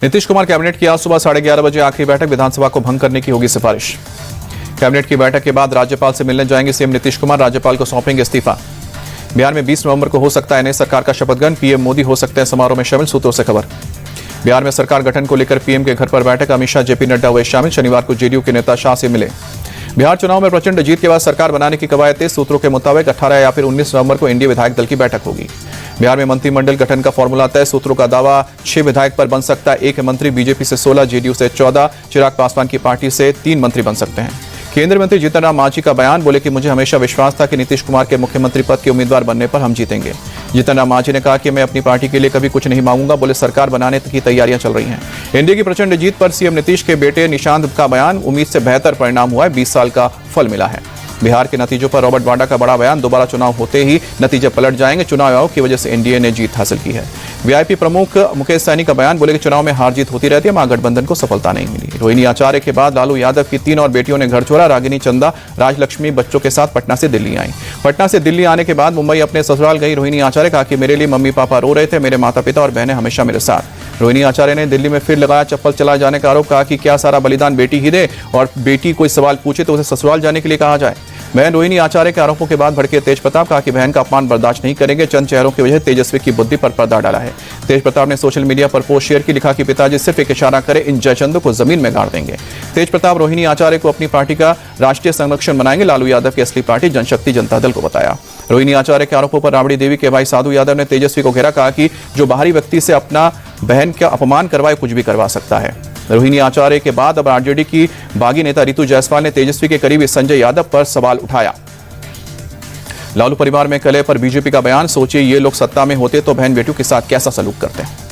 Nitish Kumar cabinet की आज सुबह 11:30 बजे आखिरी बैठक, विधानसभा को भंग करने की होगी सिफारिश। कैबिनेट की बैठक के बाद राज्यपाल से मिलने जाएंगे सीएम नीतीश कुमार, राज्यपाल को सौंपेंगे इस्तीफा। बिहार में 20 नवंबर को हो सकता है नई सरकार का शपथ ग्रहण, पीएम मोदी हो सकते हैं समारोह में शामिल, सूत्रों से खबर। बिहार में सरकार गठन को लेकर पीएम के घर पर बैठक, अमित शाह, जेपी नड्डा हुए शामिल, शनिवार को जेडीयू के नेता शाह से मिले। बिहार चुनाव में प्रचंड जीत के बाद सरकार बनाने की कवायद तेज, सूत्रों के मुताबिक 18 या फिर 19 नवंबर को एनडीए विधायक दल की बैठक होगी। बिहार में मंत्रिमंडल गठन का फॉर्मूला तय, सूत्रों का दावा 6 विधायक पर बन सकता है 1 मंत्री, बीजेपी से 16, जेडीयू से 14, चिराग पासवान की पार्टी से 3 मंत्री बन सकते हैं। केंद्रीय मंत्री जीतन राम मांझी का बयान, बोले कि मुझे हमेशा विश्वास था कि नीतीश कुमार के मुख्यमंत्री पद के उम्मीदवार बनने पर हम जीतेंगे। जीतन राम मांझी ने कहा कि मैं अपनी पार्टी के लिए कभी कुछ नहीं मांगूंगा, बोले सरकार बनाने की तैयारियां चल रही हैं। एनडीए की प्रचंड जीत पर सीएम नीतीश के बेटे निशांत का बयान, उम्मीद से बेहतर परिणाम हुआ है, 20 साल का फल मिला है। बिहार के नतीजों पर रॉबर्ट वाड्रा का बड़ा बयान, दोबारा चुनाव होते ही नतीजे पलट जाएंगे, चुनाव आयोग की वजह से एनडीए ने जीत हासिल की है। वीआईपी प्रमुख मुकेश सैनी का बयान, बोले कि चुनाव में हार जीत होती रहती है, महागठबंधन को सफलता नहीं मिली। रोहिणी आचार्य के बाद लालू यादव की 3 और बेटियों ने घर छोड़ा, रागिनी चंदा राजलक्ष्मी बच्चों के साथ पटना से दिल्ली आई। पटना से दिल्ली आने के बाद मुंबई अपने ससुराल गई रोहिणी आचार्य, कहा कि मेरे लिए मम्मी पापा रो रहे थे, मेरे माता पिता और बहनें हमेशा मेरे साथ। रोहिणी आचार्य ने दिल्ली में फिर लगाया चप्पल चला जाने का आरोप, कहा कि क्या सारा बलिदान बेटी ही दे और बेटी कोई सवाल पूछे तो उसे ससुराल जाने के लिए कहा जाए। बहन रोहिणी आचार्य के आरोपों के बाद भड़के तेज प्रताप, कहा कि बहन का अपमान बर्दाश्त नहीं करेंगे, चंद चेहरों की वजह तेजस्वी की बुद्धि पर पर्दा डाला है। तेज प्रताप ने सोशल मीडिया पर पोस्ट शेयर की, लिखा कि पिताजी सिर्फ एक इशारा करे, इन जयचंदों को जमीन में गाड़ देंगे। तेज प्रताप रोहिणी आचार्य को अपनी पार्टी का राष्ट्रीय संरक्षण बनाएंगे, लालू यादव की असली पार्टी जनशक्ति जनता दल को बताया। रोहिणी आचार्य के आरोपों पर राबड़ी देवी के भाई साधु यादव ने तेजस्वी को घेरा, कहा कि जो बाहरी व्यक्ति से अपना बहन का अपमान करवाए कुछ भी करवा सकता है। रोहिणी आचार्य के बाद अब आरजेडी की बागी नेता रितु जायसवाल ने तेजस्वी के करीबी संजय यादव पर सवाल उठाया। लालू परिवार में कलह पर बीजेपी का बयान, सोचिए ये लोग सत्ता में होते तो बहन बेटियों के साथ कैसा सलूक करते हैं।